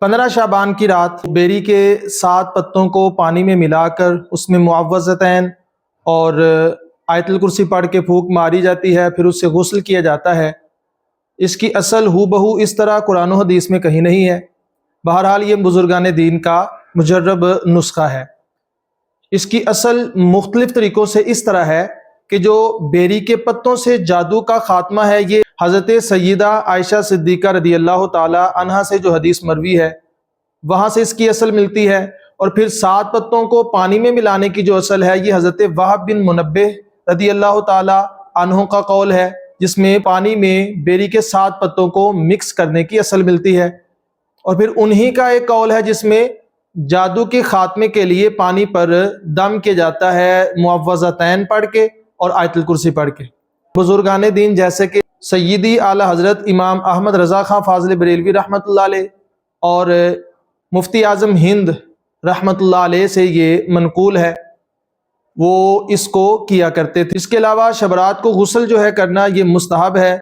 15 شعبان کی رات بیری کے 7 پتوں کو پانی میں ملا کر اس میں معوذتین اور آیت الکرسی پڑھ کے پھونک ماری جاتی ہے، پھر اس سے غسل کیا جاتا ہے۔ اس کی اصل ہو بہو اس طرح قرآن و حدیث میں کہیں نہیں ہے، بہرحال یہ بزرگان دین کا مجرب نسخہ ہے۔ اس کی اصل مختلف طریقوں سے اس طرح ہے کہ جو بیری کے پتوں سے جادو کا خاتمہ ہے، یہ حضرت سیدہ عائشہ صدیقہ رضی اللہ تعالی عنہا سے جو حدیث مروی ہے وہاں سے اس کی اصل ملتی ہے، اور پھر 7 پتوں کو پانی میں ملانے کی جو اصل ہے یہ حضرت وہب بن منبہ رضی اللہ تعالی عنہ کا قول ہے، جس میں پانی میں بیری کے 7 پتوں کو مکس کرنے کی اصل ملتی ہے، اور پھر انہی کا ایک قول ہے جس میں جادو کے خاتمے کے لیے پانی پر دم کیا جاتا ہے معوذتین پڑھ کے اور آیت الکرسی پڑھ کے۔ بزرگان دین جیسے کہ سیدی اعلی حضرت امام احمد رضا خان فاضل بریلوی رحمۃ اللہ علیہ اور مفتی اعظم ہند رحمۃ اللہ علیہ سے یہ منقول ہے، وہ اس کو کیا کرتے تھے۔ اس کے علاوہ شب رات کو غسل جو ہے کرنا یہ مستحب ہے۔